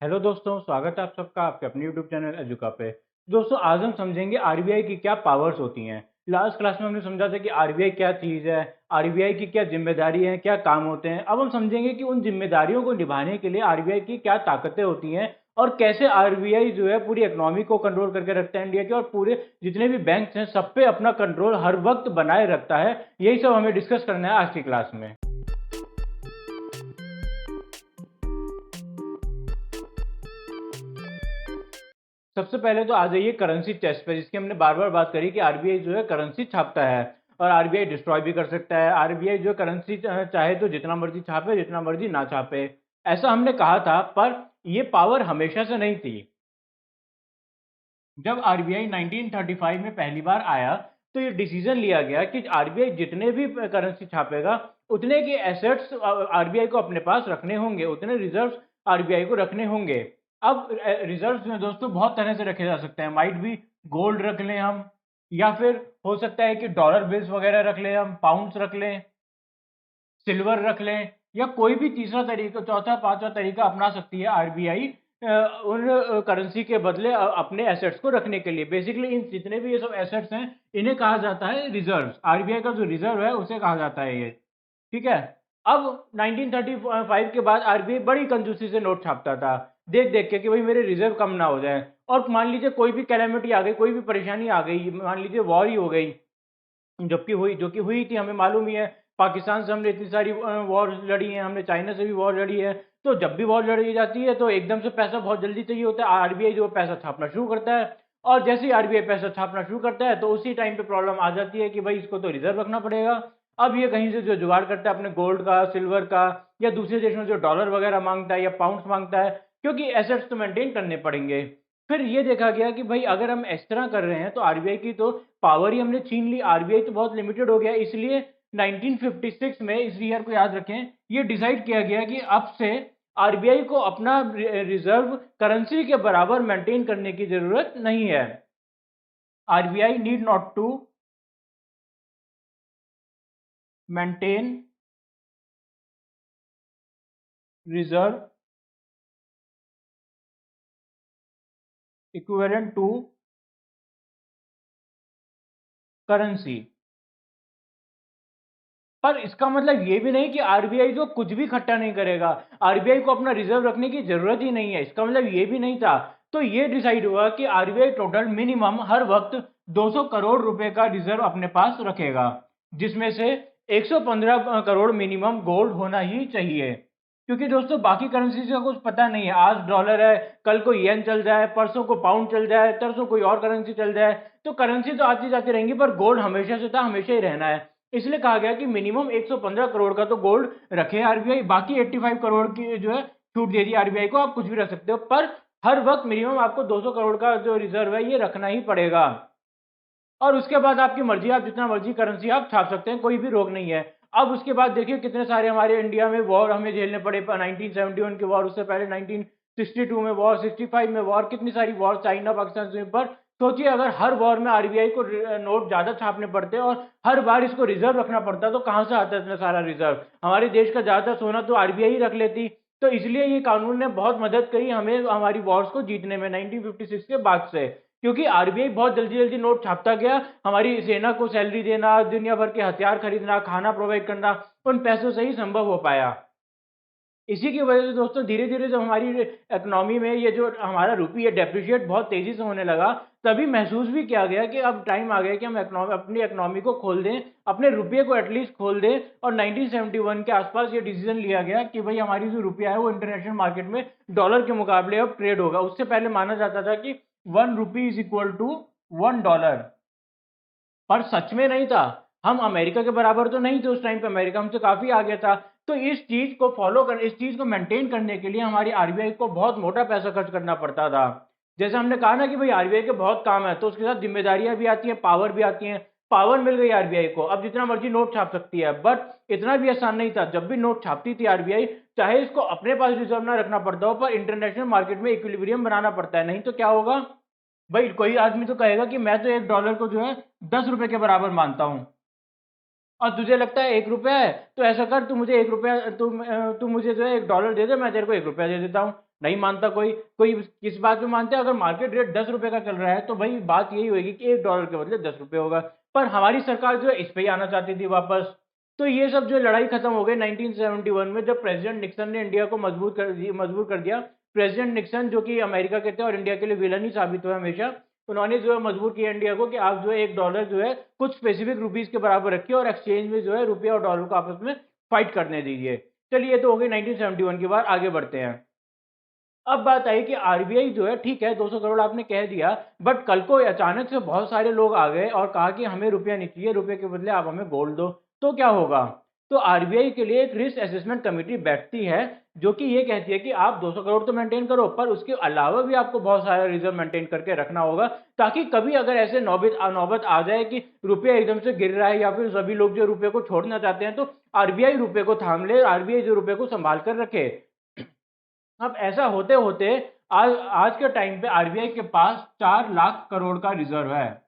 Hello दोस्तों, स्वागत है आप सबका आपके अपने यूट्यूब चैनल एजुका पे। दोस्तों, आज हम समझेंगे आरबीआई की क्या पावर्स होती हैं। लास्ट क्लास में हमने समझा था कि आरबीआई क्या चीज़ है, आरबीआई की क्या जिम्मेदारी है, क्या काम होते हैं। अब हम समझेंगे कि उन जिम्मेदारियों को निभाने के लिए आरबीआई की क्या ताकतें होती हैं और कैसे आरबीआई जो है पूरी इकोनॉमी को कंट्रोल करके रखता है इंडिया के, और पूरे जितने भी बैंक हैं सब पे अपना कंट्रोल हर वक्त बनाए रखता है। यही सब हमें डिस्कस करना है आज की क्लास में। सबसे पहले तो आ जाइए करेंसी चेस्ट पे, जिसकी हमने बार बार बात करी कि आरबीआई जो है करेंसी छापता है और आरबीआई डिस्ट्रॉय भी कर सकता है। आरबीआई जो करेंसी चाहे तो जितना मर्जी छापे, जितना मर्जी ना छापे, ऐसा हमने कहा था। पर ये पावर हमेशा से नहीं थी। जब आरबीआई 1935 में पहली बार आया तो ये डिसीजन लिया गया कि आरबीआई जितने भी करेंसी छापेगा उतने के एसेट्स आरबीआई को अपने पास रखने होंगे, उतने रिजर्व्स आरबीआई को रखने होंगे। अब रिजर्व्स में दोस्तों बहुत तरह से रखे जा सकते हैं। माइट भी गोल्ड रख लें हम, या फिर हो सकता है कि डॉलर बिल्स वगैरह रख लें, हम पाउंड्स रख लें, सिल्वर रख लें, या कोई भी तीसरा तरीका, चौथा पांचवा तरीका अपना सकती है आरबीआई उन करेंसी के बदले अपने एसेट्स को रखने के लिए। बेसिकली इन जितने भी ये सब एसेट्स हैं इन्हें कहा जाता है रिजर्व्स। आरबीआई का जो रिजर्व है उसे कहा जाता है ये। ठीक है। अब 1935 के बाद आरबीआई बड़ी कंजूसी से नोट छापता था, देख देख के कि भाई मेरे रिजर्व कम ना हो जाए। और मान लीजिए कोई भी कैलेमिटी आ गई, कोई भी परेशानी आ गई, मान लीजिए वॉर ही हो गई, जबकि हुई जो कि हुई थी, हमें मालूम ही है। पाकिस्तान से हमने इतनी सारी वॉर लड़ी है, हमने चाइना से भी वॉर लड़ी है। तो जब भी वॉर लड़ी जाती है तो एकदम से पैसा बहुत जल्दी चाहिए होता है, आरबीआई जो पैसा छापना शुरू करता है। और जैसे ही आरबीआई पैसा छापना शुरू करता है तो उसी टाइम पे प्रॉब्लम आ जाती है कि भाई इसको तो रिजर्व रखना पड़ेगा। अब ये कहीं से जो जुगाड़ करता है अपने गोल्ड का, सिल्वर का, या दूसरे देशों में जो डॉलर वगैरह मांगता है या पाउंड्स मांगता है, क्योंकि एसेट्स तो मेंटेन करने पड़ेंगे। फिर ये देखा गया कि भाई अगर हम इस तरह कर रहे हैं तो आरबीआई की तो पावर ही हमने छीन ली, आरबीआई तो बहुत लिमिटेड हो गया। इसलिए 1956 में, इस ईयर को याद रखें, ये डिसाइड किया गया कि अब से आरबीआई को अपना रिजर्व करेंसी के बराबर मेंटेन करने की जरूरत नहीं है। RBI need not to maintain reserve equivalent to currency. पर इसका मतलब ये भी नहीं कि आरबीआई जो कुछ भी इकट्ठा नहीं करेगा, आरबीआई को अपना रिजर्व रखने की जरूरत ही नहीं है, इसका मतलब ये भी नहीं था। तो ये डिसाइड हुआ कि आरबीआई टोटल मिनिमम हर वक्त 200 करोड़ रुपए का रिजर्व अपने पास रखेगा, जिसमें से 115 करोड़ मिनिमम गोल्ड होना ही चाहिए। क्योंकि दोस्तों बाकी करेंसी का कुछ पता नहीं है, आज डॉलर है, कल को येन चल जाए, परसों को पाउंड चल जाए, तरसों कोई और करेंसी चल जाए। तो करेंसी तो आती जाती रहेंगी, पर गोल्ड हमेशा से था, हमेशा ही रहना है। इसलिए कहा गया कि मिनिमम 115 करोड़ का तो गोल्ड रखे आरबीआई, बाकी 85 करोड़ की जो है छूट दे दी आरबीआई को, आप कुछ भी रख सकते हो, पर हर वक्त मिनिमम आपको 200 करोड़ का जो रिजर्व है ये रखना ही पड़ेगा। और उसके बाद आपकी मर्जी, आप जितना मर्जी करेंसी आप छाप सकते हैं, कोई भी रोक नहीं है। अब उसके बाद देखिए कितने सारे हमारे इंडिया में वॉर हमें झेलने पड़े। 1971 के वॉर, उससे पहले 1962 में वॉर, 65 में वॉर, कितनी सारी वॉर चाइना पाकिस्तान से। पर सोचिए अगर हर वॉर में आरबीआई को नोट ज्यादा छापने पड़ते और हर बार इसको रिजर्व रखना पड़ता, तो कहां से आता इतना सारा रिजर्व। हमारे देश का ज्यादातर सोना तो आरबीआई ही रख लेती। तो इसलिए ये कानून ने बहुत मदद करी हमें हमारी वॉर्स को जीतने में 1956 के बाद से। क्योंकि आरबीआई बहुत जल्दी जल्दी नोट छापता गया, हमारी सेना को सैलरी देना, दुनिया भर के हथियार खरीदना, खाना प्रोवाइड करना उन पैसों से ही संभव हो पाया। इसी की वजह से दोस्तों धीरे धीरे जब हमारी इकोनॉमी में ये जो हमारा रुपी है डेप्रिशिएट बहुत तेजी से होने लगा, तभी महसूस भी किया गया कि अब टाइम आ गया कि हम अपनी इकोनॉमी को खोल दें, अपने रुपये को एटलीस्ट खोल दें। और 1971 के आसपास ये डिसीजन लिया गया कि भाई हमारी जो रुपया है वो इंटरनेशनल मार्केट में डॉलर के मुकाबले अब ट्रेड होगा। उससे पहले माना जाता था कि 1 rupee is equal to 1 dollar, पर सच में नहीं था। हम अमेरिका के बराबर तो नहीं थे उस टाइम पे, अमेरिका हमसे काफी आगे था। तो इस चीज को इस चीज को मेंटेन करने के लिए हमारी आरबीआई को बहुत मोटा पैसा खर्च करना पड़ता था। जैसे हमने कहा ना कि भाई आरबीआई के बहुत काम है, तो उसके साथ जिम्मेदारियां भी आती हैं, पावर भी आती हैं। पावर मिल गई आरबीआई को, अब जितना मर्जी नोट छाप सकती है। बट इतना भी आसान नहीं था। जब भी नोट छापती थी आरबीआई, चाहे इसको अपने पास रिजर्व ना रखना पड़ता हो, पर इंटरनेशनल मार्केट में इक्विलिब्रियम बनाना पड़ता है, नहीं तो क्या होगा। भाई कोई आदमी तो कहेगा कि मैं तो 1 डॉलर को जो है 10 रुपए के बराबर मानता हूं, और तुझे लगता है 1 रुपया है, तो ऐसा कर, तू मुझे 1 रुपया, तू मुझे जो है 1 डॉलर दे दे, मैं तेरे को 1 रुपया दे देता हूँ। नहीं मानता कोई। कोई किस बात पे मानते हैं? अगर मार्केट रेट 10 रुपए का चल रहा है तो भाई बात यही होगी कि $1 के बदले 10 रुपए होगा। पर हमारी सरकार जो है इस पे ही आना चाहती थी वापस। तो ये सब जो लड़ाई खत्म हो गई 1971 में, जब प्रेसिडेंट निक्सन ने इंडिया को मजबूर कर दिया। प्रेसिडेंट निक्सन जो कि अमेरिका के थे और इंडिया के लिए विलन ही साबित हुआ हमेशा, उन्होंने जो है मजबूर किया इंडिया को कि आप जो है $1 जो है कुछ स्पेसिफिक रुपीज के बराबर रखिए और एक्सचेंज में जो है रुपया और डॉलर को आपस में फाइट करने दीजिए। चलिए, ये तो हो गई 1971 की बात, आगे बढ़ते हैं। अब बात आई कि आरबीआई जो है, ठीक है 200 करोड़ आपने कह दिया, बट कल को अचानक से बहुत सारे लोग आ गए और कहा कि हमें रुपया नहीं चाहिए, रुपये के बदले आप हमें गोल्ड दो, तो क्या होगा? तो आरबीआई के लिए एक रिस्क असेसमेंट कमेटी बैठती है जो कि ये कहती है कि आप 200 करोड़ तो मेंटेन करो, पर उसके अलावा भी आपको बहुत सारा रिजर्व मेंटेन करके रखना होगा, ताकि कभी अगर ऐसे नौबत नौबत आ जाए कि रुपया एकदम से गिर रहा है या फिर सभी लोग जो रुपये को छोड़ना चाहते हैं, तो आरबीआई रुपये को थाम ले, आरबीआई जो रुपये को संभाल कर रखे। अब ऐसा होते होते आज आज के टाइम पे आरबीआई के पास 4 लाख करोड़ का रिजर्व है,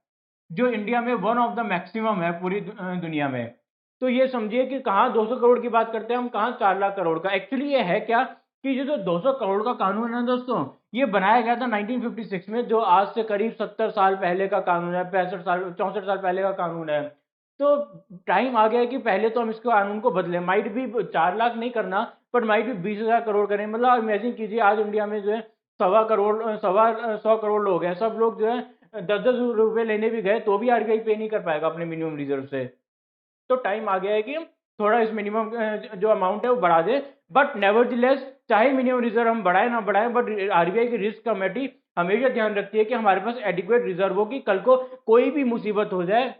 जो इंडिया में वन ऑफ द मैक्सिमम है पूरी दुनिया में। तो ये समझिए कि कहाँ 200 करोड़ की बात करते हैं हम, कहाँ 4 लाख करोड़ का। एक्चुअली ये है क्या कि ये जो 200 करोड़ का कानून है दोस्तों, ये बनाया गया था 1956 में, जो आज से करीब 70 साल पहले का कानून है, 64 साल पहले का कानून है। तो टाइम आ गया है कि पहले तो हम इसको कानून को बदले, माइट भी 4 लाख नहीं करना, पर माइट भी 20,000 करोड़ करें। मतलब आप इमेजिन कीजिए, आज इंडिया में जो है 100 करोड़ लोग हैं, सब लोग जो है 10-10 रुपए लेने भी गए तो भी आरबीआई पे नहीं कर पाएगा अपने मिनिमम रिजर्व से। तो टाइम आ गया है कि हम थोड़ा इस मिनिमम जो अमाउंट है वो बढ़ा दे। बट नेवरदलेस, चाहे मिनिमम रिजर्व हम बढ़ाए ना बढ़ाए, बट आरबीआई की रिस्क कमेटी हमेशा ध्यान रखती है कि हमारे पास एडिक्वेट रिजर्व हो, कि कल को कोई भी मुसीबत हो जाए,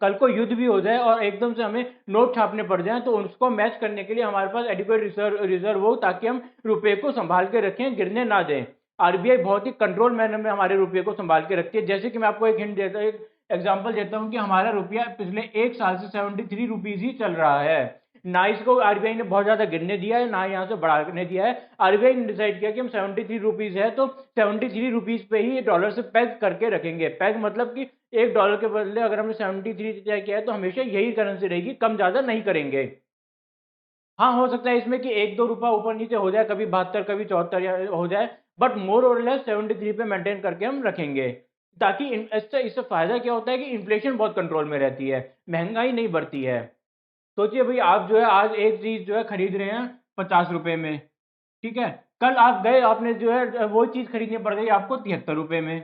कल को युद्ध भी हो जाए और एकदम से हमें नोट छापने पड़ जाए, तो उसको मैच करने के लिए हमारे पास एडिक्वेट रिजर्व हो, ताकि हम रुपए को संभाल के रखें, गिरने ना दें। आरबीआई बहुत ही कंट्रोल मैनर में हमारे रुपये को संभाल के रखती है। जैसे कि मैं आपको एक हिंट देता हूँ, एक एग्जांपल देता हूँ कि हमारा रुपया पिछले एक साल से 73 रुपीज ही चल रहा है। ना इसको आरबीआई ने बहुत ज्यादा गिरने दिया है, ना यहाँ से बढ़ाने दिया है। आरबीआई ने डिसाइड किया कि हम 73 रुपीज है तो 73 रुपीज पे ही डॉलर से पैग करके रखेंगे। पैग मतलब कि $1 के बदले अगर हमने 73 तय किया है तो हमेशा यही करेंसी रहेगी, कम ज्यादा नहीं करेंगे। हाँ, हो सकता है इसमें कि 1-2 रुपया ऊपर नीचे हो जाए, कभी 72 कभी 74 हो जाए, बट मोर और लेस 73 पे मेंटेन करके हम रखेंगे। ताकि इससे इससे फायदा क्या होता है कि इन्फ्लेशन बहुत कंट्रोल में रहती है, महंगाई नहीं बढ़ती है। सोचिए भाई, आप जो है आज एक चीज जो है खरीद रहे हैं 50 रुपए में, ठीक है, कल आप गए, आपने जो है वो चीज खरीदनी पड़ गई आपको 73 रुपए में,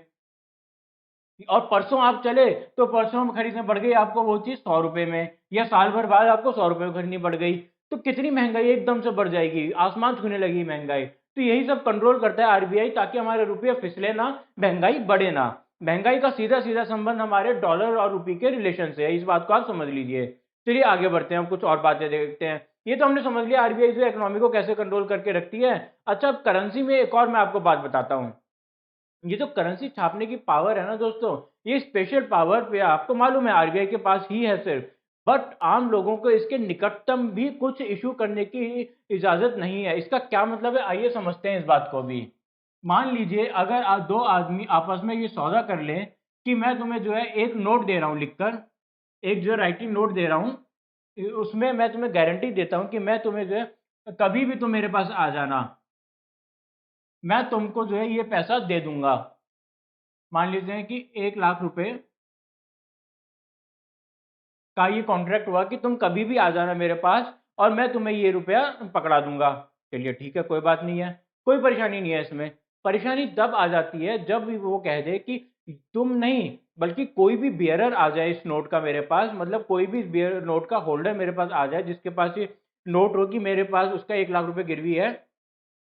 और परसों आप चले तो परसों हम खरीदने पड़ गई आपको वो चीज 100 रुपए में, या साल भर बाद आपको 100 रुपए में खरीदनी पड़ गई। तो कितनी महंगाई एकदम से बढ़ जाएगी, आसमान छूने लगी महंगाई। तो यही सब कंट्रोल करता है आरबीआई, ताकि हमारे रुपये फिसले ना, महंगाई बढ़े ना। महंगाई का सीधा सीधा संबंध हमारे डॉलर और रुपये के रिलेशन से है, इस बात को आप समझ लीजिए। चलिए आगे बढ़ते हैं, हम कुछ और बातें देखते हैं। ये तो हमने समझ लिया आरबीआई जो इकोनॉमी को कैसे कंट्रोल करके रखती है। अच्छा, अब करेंसी में एक और मैं आपको बात बताता हूँ। ये जो करेंसी छापने की पावर है ना दोस्तों, ये स्पेशल पावर पे आपको मालूम है आरबीआई के पास ही है सिर्फ। बट आम लोगों को इसके निकटतम भी कुछ इशू करने की इजाजत नहीं है। इसका क्या मतलब है, आइए समझते हैं इस बात को भी। मान लीजिए अगर दो आदमी आपस में ये सौदा कर लें कि मैं तुम्हें जो है एक नोट दे रहा हूँ लिखकर, एक जो राइटिंग नोट दे रहा हूँ, उसमें मैं तुम्हें गारंटी देता हूँ कि मैं तुम्हें जो है कभी भी तुम मेरे पास आ जाना, मैं तुमको जो है ये पैसा दे दूंगा। मान लेते हैं कि 1 लाख रुपए का ये कॉन्ट्रैक्ट हुआ कि तुम कभी भी आ जाना मेरे पास और मैं तुम्हें ये रुपया पकड़ा दूंगा। चलिए ठीक है, कोई बात नहीं है, कोई परेशानी नहीं है इसमें। परेशानी तब आ जाती है जब भी वो कह दे कि तुम नहीं, बल्कि कोई भी बियरर आ जाए इस नोट का मेरे पास, मतलब कोई भी बियर नोट का होल्डर मेरे पास आ जाए जिसके पास ये नोट होगी, मेरे पास उसका 1 लाख रुपए गिरवी है,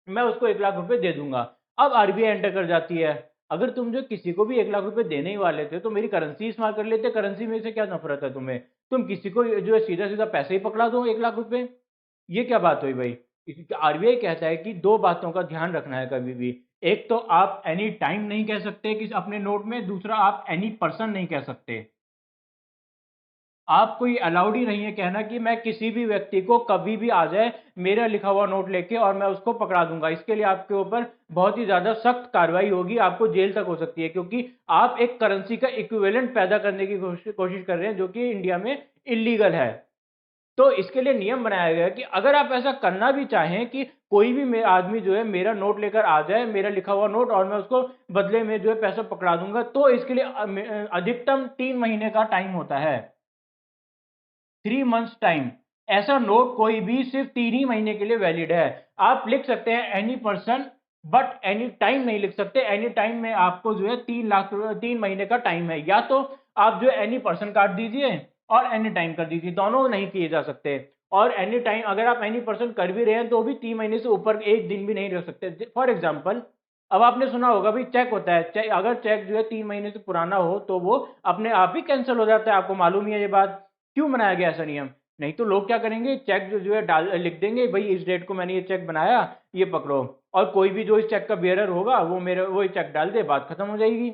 मैं उसको 1 लाख रुपए दे दूंगा। अब आरबीआई एंटर कर जाती है, अगर तुम जो किसी को भी 1 लाख रुपए देने ही वाले थे तो मेरी करेंसी इस्तेमाल कर लेते, करेंसी में से क्या नफरत है तुम्हें, तुम किसी को जो है सीधा सीधा पैसे ही पकड़ा दो 1 लाख रुपए। ये क्या बात हुई भाई? आरबीआई कहता है कि दो बातों का ध्यान रखना है कभी भी। एक तो आप एनी टाइम नहीं कह सकते कि अपने नोट में, दूसरा आप एनी पर्सन नहीं कह सकते। आपको ये अलाउड ही नहीं है कहना कि मैं किसी भी व्यक्ति को कभी भी आ जाए मेरा लिखा हुआ नोट लेके और मैं उसको पकड़ा दूंगा। इसके लिए आपके ऊपर बहुत ही ज्यादा सख्त कार्रवाई होगी, आपको जेल तक हो सकती है, क्योंकि आप एक करेंसी का इक्विवेलेंट पैदा करने की कोशिश कर रहे हैं जो कि इंडिया में इलीगल है। तो इसके लिए नियम बनाया गया है कि अगर आप ऐसा करना भी चाहें कि कोई भी आदमी जो है मेरा नोट लेकर आ जाए, मेरा लिखा हुआ नोट, और मैं उसको बदले में जो है पैसा पकड़ा दूंगा, तो इसके लिए अधिकतम 3 महीने का टाइम होता है, 3 मंथ्स टाइम। ऐसा नोट कोई भी सिर्फ 3 ही महीने के लिए वैलिड है। आप लिख सकते हैं any person, but any time नहीं लिख सकते। एनी टाइम में आपको जो है 3 लाख 3 महीने का टाइम है। या तो आप जो है एनी पर्सन काट दीजिए और एनी टाइम कर दीजिए, दोनों नहीं किए जा सकते। और एनी टाइम अगर आप एनी पर्सन कर भी रहे हैं तो भी 3 महीने से ऊपर एक दिन भी नहीं रख सकते। फॉर एग्जाम्पल, अब आपने सुना होगा भाई चेक होता है, चेक अगर चेक जो है 3 महीने से पुराना हो तो वो अपने आप ही कैंसिल हो जाता है। आपको मालूम ही है ये बात। क्यों बनाया गया ऐसा नियम? नहीं तो लोग क्या करेंगे, चेक जो है डाल लिख देंगे, भाई इस डेट को मैंने ये चेक बनाया, ये पकड़ो। और कोई भी जो इस चेक का बेयरर होगा वो ये चेक डाल दे, बात खत्म हो जाएगी।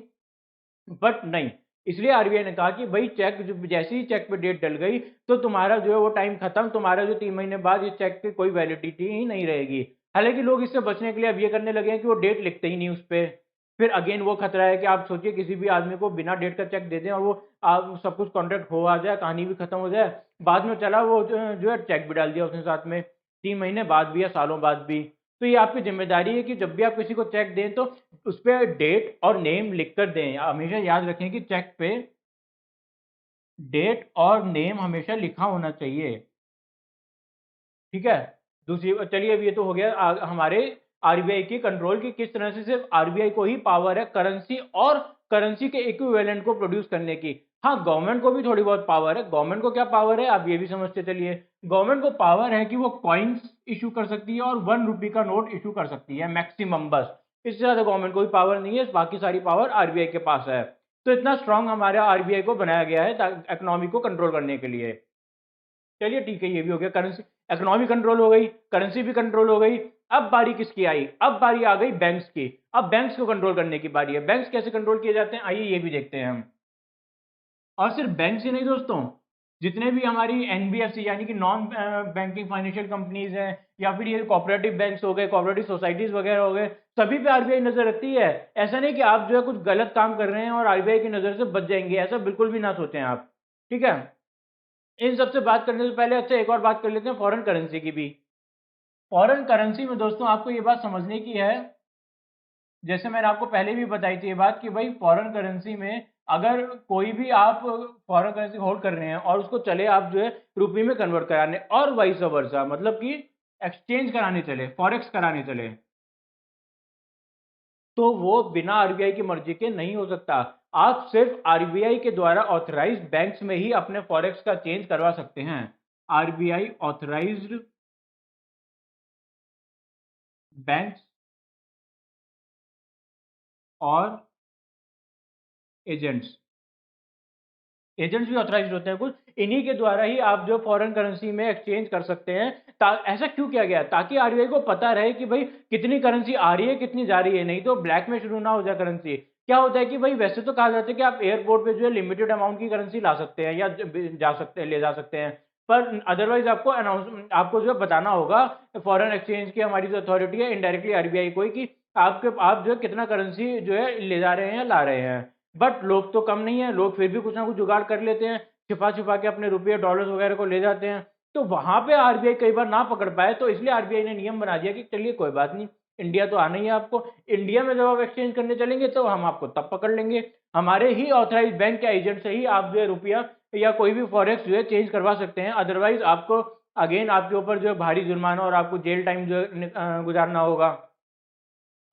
बट नहीं, इसलिए आरबीआई ने कहा कि भाई चेक जैसे ही चेक पे डेट डल गई तो तुम्हारा जो है वो टाइम खत्म, तुम्हारा जो 3 महीने बाद इस चेक की कोई वैलिडिटी ही नहीं रहेगी। हालांकि लोग इससे बचने के लिए अब ये करने लगे हैं कि वो डेट लिखते ही नहीं उस पर। फिर अगेन वो खतरा है कि आप सोचिए किसी भी आदमी को बिना डेट का चेक दे दें और वो आप सब कुछ कॉन्ट्रैक्ट हो आ जाए, कहानी भी खत्म हो जाए, बाद में चला वो जो है चेक भी डाल दिया उसने साथ में, 3 महीने बाद भी या सालों बाद भी। तो ये आपकी जिम्मेदारी है कि जब भी आप किसी को चेक दें तो उस पे डेट और नेम लिख कर दें। हमेशा याद रखें कि चेक पे डेट और नेम हमेशा लिखा होना चाहिए। ठीक है। दूसरी, चलिए अब ये तो हो गया हमारे आरबीआई की कंट्रोल की, किस तरह से सिर्फ आरबीआई को ही पावर है करेंसी और करेंसी के इक्विवेलेंट को प्रोड्यूस करने की। हाँ, गवर्नमेंट को भी थोड़ी बहुत पावर है। गवर्नमेंट को क्या पावर है आप ये भी समझते चलिए। गवर्नमेंट को पावर है कि वो कॉइन्स इशू कर सकती है और 1 रुपये का नोट इशू कर सकती है मैक्सिमम, बस। इससे ज्यादा गवर्नमेंट को भी पावर नहीं है, बाकी सारी पावर आरबीआई के पास है। तो इतना स्ट्रांग हमारे आरबीआई को बनाया गया है इकोनॉमी को कंट्रोल करने के लिए। चलिए ठीक है, ये भी हो गया, करेंसी इकोनॉमी कंट्रोल हो गई, करेंसी भी कंट्रोल हो गई। अब बारी किसकी आई? अब बारी आ गई बैंक्स की। अब बैंक्स को कंट्रोल करने की बारी है। बैंक्स कैसे कंट्रोल किए जाते हैं, आइए ये भी देखते हैं हम। और सिर्फ बैंक्स ही नहीं दोस्तों, जितने भी हमारी एनबीएफसी यानी कि नॉन बैंकिंग फाइनेंशियल कंपनीज हैं, या फिर ये कोऑपरेटिव बैंक्स हो गए, कोऑपरेटिव सोसाइटीज वगैरह हो गए, सभी पे आरबीआई नजर रखती है। ऐसा नहीं कि आप जो है कुछ गलत काम कर रहे हैं और आरबीआई की नजर से बच जाएंगे, ऐसा बिल्कुल भी ना सोचें आप। ठीक है। इन सबसे बात करने से पहले अच्छा एक और बात कर लेते हैं फॉरेन करेंसी की भी। फॉरेन करेंसी में दोस्तों आपको ये बात समझने की है, जैसे मैंने आपको पहले भी बताई थी ये बात, कि भाई फॉरेन करेंसी में अगर कोई भी आप फॉरेन करेंसी होल्ड कर रहे हैं और उसको चले आप जो है रुपये में कन्वर्ट कराने, और वाइस वर्सा, मतलब कि एक्सचेंज कराने चले, फॉरेक्स कराने चले, तो वो बिना आरबीआई की मर्जी के नहीं हो सकता। आप सिर्फ आरबीआई के द्वारा ऑथराइज्ड बैंक्स में ही अपने फॉरेक्स का चेंज करवा सकते हैं। आरबीआई ऑथराइज्ड बैंक्स और एजेंट्स, एजेंट्स भी ऑथराइज्ड होते हैं कुछ, इन्हीं के द्वारा ही आप जो फॉरेन करेंसी में एक्सचेंज कर सकते हैं। ऐसा क्यों किया गया? ताकि आरबीआई को पता रहे कि भाई कितनी करेंसी आ रही है, कितनी जा रही है, नहीं तो ब्लैक में शुरू ना हो जाए करेंसी। क्या होता है कि भाई वैसे तो कहा जाता है कि आप एयरपोर्ट पे जो है लिमिटेड अमाउंट की करेंसी ला सकते हैं या जा सकते हैं, ले जा सकते हैं, पर अदरवाइज आपको अनाउंस आपको जो है बताना होगा फॉरेन एक्सचेंज की हमारी जो अथॉरिटी है, इनडायरेक्टली आरबीआई को ही, कि आप जो है कितना करेंसी जो है ले जा रहे हैं, ला रहे हैं। बट लोग तो कम नहीं है, लोग फिर भी कुछ ना कुछ जुगाड़ कर लेते हैं, छिपा छिपा के अपने रुपये डॉलर्स वगैरह को ले जाते हैं। तो वहां पे आरबीआई कई बार ना पकड़ पाए, तो इसलिए आरबीआई ने नियम बना दिया कि चलिए कोई बात नहीं, इंडिया तो आना ही है आपको, इंडिया में जब आप एक्सचेंज करने चलेंगे तो हम आपको तब पकड़ लेंगे। हमारे ही ऑथराइज बैंक के एजेंट से ही आप जो है रुपया या कोई भी फॉरेक्स जो है चेंज करवा सकते हैं। अदरवाइज आपको अगेन आपके ऊपर जो है भारी जुर्माना और आपको जेल टाइम जो है गुजारना होगा।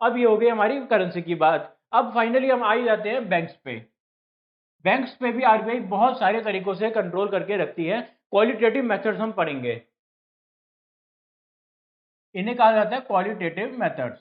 अब ये हो गई हमारी करेंसी की बात। अब फाइनली हम आ ही जाते हैं बैंक्स पे। बैंक्स पे भी आरबीआई बहुत सारे तरीकों से कंट्रोल करके रखती है। क्वालिटेटिव मेथड्स हम पढ़ेंगे, इन्हें कहा जाता है क्वालिटेटिव मेथड्स।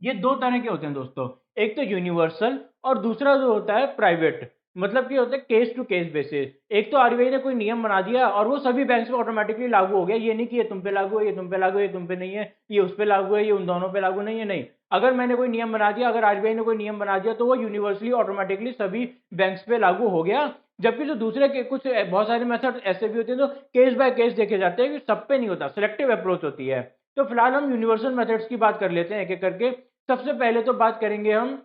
ये दो तरह के होते हैं दोस्तों, एक तो यूनिवर्सल और दूसरा जो होता है प्राइवेट। मतलब कि होता है केस टू केस बेसिस। एक तो आरबीआई ने कोई नियम बना दिया और वो सभी बैंक्स पे ऑटोमेटिकली लागू हो गया, ये नहीं कि ये तुम पे लागू है, ये तुम पे लागू है, ये तुम पे नहीं है, ये उस पे लागू है, ये उन दोनों पे लागू नहीं है, नहीं। अगर मैंने कोई नियम बना दिया, अगर आरबीआई ने कोई नियम बना दिया, तो वो यूनिवर्सली ऑटोमेटिकली सभी बैंक्स पे लागू हो गया। जबकि जो दूसरे के कुछ बहुत सारे मेथड ऐसे भी होते हैं जो केस बाय केस देखे जाते हैं, कि सब पे नहीं होता, सिलेक्टिव अप्रोच होती है। तो फिलहाल हम यूनिवर्सल मेथड्स की बात कर लेते हैं एक एक करके। सबसे पहले तो बात करेंगे हम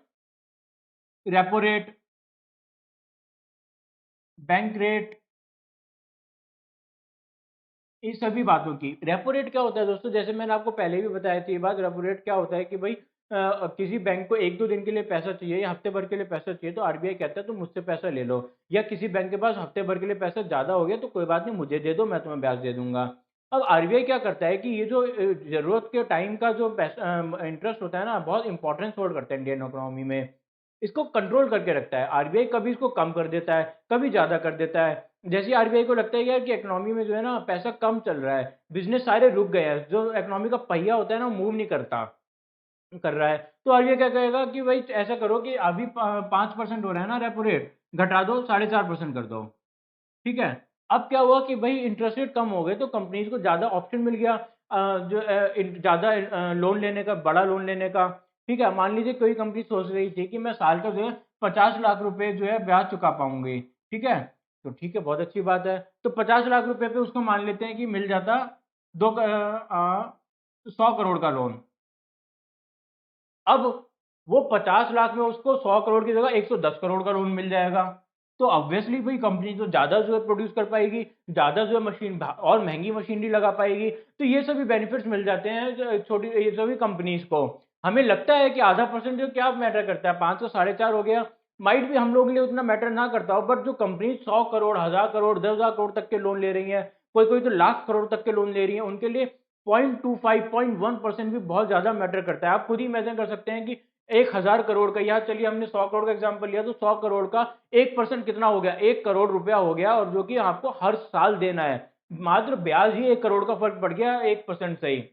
रेपो रेट, बैंक रेट, इन सभी बातों की। रेपो रेट क्या होता है दोस्तों, जैसे मैंने आपको पहले भी बताया थी ये बात। रेपो रेट क्या होता है कि भाई किसी बैंक को 1-2 दिन के लिए पैसा चाहिए या हफ्ते भर के लिए पैसा चाहिए, तो आरबीआई कहता है तुम मुझसे पैसा ले लो। या किसी बैंक के पास हफ्ते भर के लिए पैसा ज़्यादा हो गया तो कोई बात नहीं, मुझे दे दो, मैं तुम्हें ब्याज दे दूंगा। अब आरबीआई क्या करता है कि ये जो ज़रूरत के टाइम का जो पैसा इंटरेस्ट होता है ना, बहुत इंपॉर्टेंस होल्ड करता है इंडियन इकोनॉमी में। इसको कंट्रोल करके रखता है आरबीआई। कभी इसको कम कर देता है, कभी ज़्यादा कर देता है। जैसे आरबीआई को लगता है यार कि इकोनॉमी में जो है ना पैसा कम चल रहा है, बिजनेस सारे रुक गए हैं, जो इकोनॉमी का पहिया होता है ना मूव नहीं करता कर रहा है, तो आरबीआई क्या कहेगा कि भाई ऐसा करो कि अभी 5% हो रहा है ना रेपो रेट, घटा दो, 4.5% कर दो। ठीक है। अब क्या हुआ कि भाई इंटरेस्ट रेट कम हो गए तो कंपनीज को ज़्यादा ऑप्शन मिल गया, ज़्यादा लोन लेने का, बड़ा लोन लेने का। ठीक है, मान लीजिए कोई कंपनी सोच रही थी कि मैं साल का जो है 50 लाख रुपए जो है ब्याज चुका पाऊंगी। ठीक है, तो ठीक है, बहुत अच्छी बात है। तो 50 लाख रुपए पे उसको मान लेते हैं कि मिल जाता 100 करोड़ का लोन। अब वो 50 लाख में उसको 100 करोड़ की जगह 110 करोड़ का लोन मिल जाएगा। तो ऑब्वियसली भाई कंपनी तो ज़्यादा जो है प्रोड्यूस कर पाएगी, ज़्यादा जो है मशीन और महंगी मशीनरी लगा पाएगी। तो ये सभी बेनिफिट्स मिल जाते हैं छोटी ये सभी कंपनीज को। हमें लगता है कि आधा परसेंट जो क्या मैटर करता है, 5 से 4.5 हो गया, माइट भी हम लोगों के लिए उतना मैटर ना करता हो, बट जो कंपनी 100 करोड़, 1000 करोड़, 10,000 करोड़ तक के लोन ले रही है, कोई कोई तो लाख करोड़ तक के लोन ले रही है, उनके लिए 0.25 0.1% भी बहुत ज्यादा मैटर करता है। आप खुद ही इमेजिन कर सकते हैं कि 1,000 करोड़ का, या चलिए हमने 100 करोड़ का एग्जांपल लिया, तो 100 करोड़ का 1% कितना हो गया, 1 करोड़ रुपया हो गया, और जो कि आपको हर साल देना है। मात्र ब्याज ही 1 करोड़ का फर्क पड़ गया 1% से ही।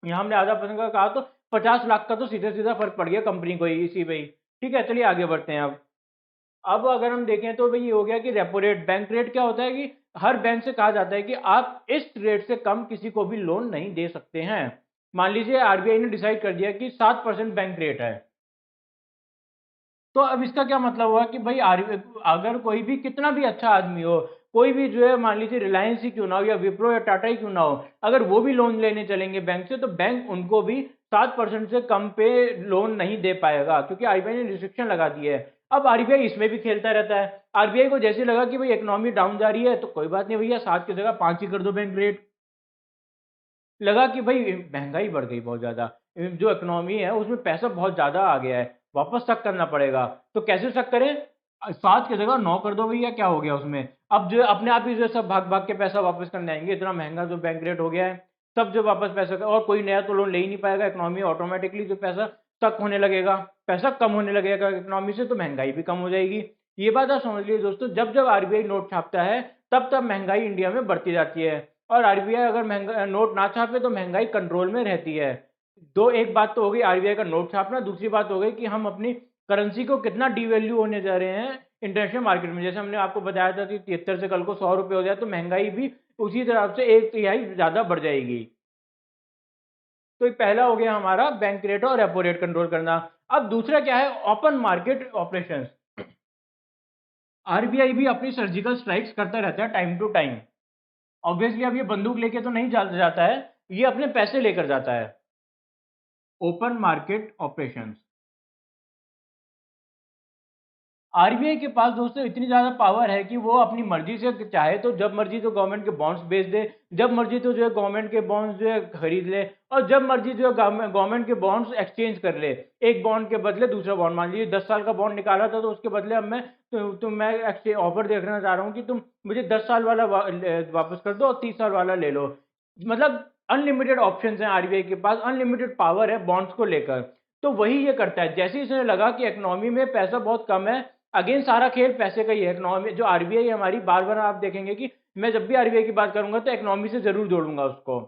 यहाँ हमने आधा परसेंट का कहा, तो 50 लाख का तो सीधा सीधा फर्क पड़ गया कंपनी को ही, इसी में ही। ठीक है, चलिए आगे बढ़ते हैं। अब अगर हम देखें तो भाई ये हो गया कि रेपो रेट। बैंक रेट क्या होता है कि हर बैंक से कहा जाता है कि आप इस रेट से कम किसी को भी लोन नहीं दे सकते हैं। मान लीजिए आरबीआई ने डिसाइड कर दिया कि 7% बैंक रेट है, तो अब इसका क्या मतलब हुआ कि भाई अगर कोई भी कितना भी अच्छा आदमी हो, कोई भी जो है मान लीजिए रिलायंस ही क्यों ना हो या विप्रो या टाटा ही क्यों ना हो, अगर वो भी लोन लेने चलेंगे बैंक से, तो बैंक उनको भी 7% से कम पे लोन नहीं दे पाएगा, क्योंकि आरबीआई ने रिस्ट्रिक्शन लगा दी है। अब आरबीआई इसमें भी खेलता रहता है। आरबीआई को जैसे लगा कि भाई इकोनॉमी डाउन जा रही है, तो कोई बात नहीं भैया, 7 की जगह 5 ही कर दो बैंक रेट। लगा कि भाई महंगाई बढ़ गई बहुत ज़्यादा, जो इकोनॉमी है उसमें पैसा बहुत ज़्यादा आ गया है, वापस तक करना पड़ेगा। तो कैसे तक करें, 7 की जगह 9 कर दो भैया, क्या हो गया उसमें। अब जो अपने आप ही जो सब भाग भाग के पैसा वापस करने आएंगे, इतना महंगा जो बैंक रेट हो गया है। सब जो वापस पैसा और कोई नया तो लोन ले ही नहीं पाएगा, इकोनॉमी ऑटोमेटिकली जो पैसा तक होने लगेगा, पैसा कम होने लगेगा इकोनॉमी से, तो महंगाई भी कम हो जाएगी। ये बात आप समझ लीजिए दोस्तों, जब जब आरबीआई नोट छापता है, तब तब महंगाई इंडिया में बढ़ती जाती है। और आरबीआई अगर महंगा नोट ना छापे तो महंगाई कंट्रोल में रहती है। दो एक बात तो हो गई आरबीआई का नोट छापना, दूसरी बात हो गई कि हम अपनी करेंसी को कितना डिवैल्यू होने जा रहे हैं इंटरनेशनल मार्केट में। जैसे हमने आपको बताया था कि 73 से कल को 100 रुपये हो जाए, तो महंगाई भी उसी तरह से 1/3 ज्यादा बढ़ जाएगी। तो ये पहला हो गया हमारा बैंक रेट और रेपो रेट कंट्रोल करना। अब दूसरा क्या है, ओपन मार्केट ऑपरेशंस। आरबीआई भी अपनी सर्जिकल स्ट्राइक्स करता रहता है टाइम टू टाइम। ऑब्वियसली अब ये बंदूक लेके तो नहीं जाता है, ये अपने पैसे लेकर जाता है। Open market operations. आरबीआई के पास दोस्तों इतनी ज़्यादा पावर है कि वो अपनी मर्जी से चाहे तो जब मर्जी तो गवर्नमेंट के बॉन्ड्स बेच दे, जब मर्जी तो जो है गवर्नमेंट के बॉन्ड्स जो है खरीद ले, और जब मर्जी जो है गवर्नमेंट के बॉन्ड्स एक्सचेंज कर ले। एक बॉन्ड के बदले दूसरा बॉन्ड, मान लीजिए 10 साल का बॉन्ड निकाला था, तो उसके बदले अब मैं ऑफर देखना चाह रहा हूँ कि तुम मुझे 10 साल वाला वापस कर दो और 30 साल वाला ले लो। मतलब अनलिमिटेड ऑप्शन हैं आरबीआई के पास, अनलिमिटेड पावर है बॉन्ड्स को लेकर। तो वही ये करता है, जैसे ही इसने लगा कि इकोनॉमी में पैसा बहुत कम है, अगेन सारा खेल पैसे का ही है। इकोनॉमी जो आरबीआई है हमारी, बार बार आप देखेंगे कि मैं जब भी आरबीआई की बात करूंगा तो इकोनॉमी से जरूर जोड़ूंगा उसको।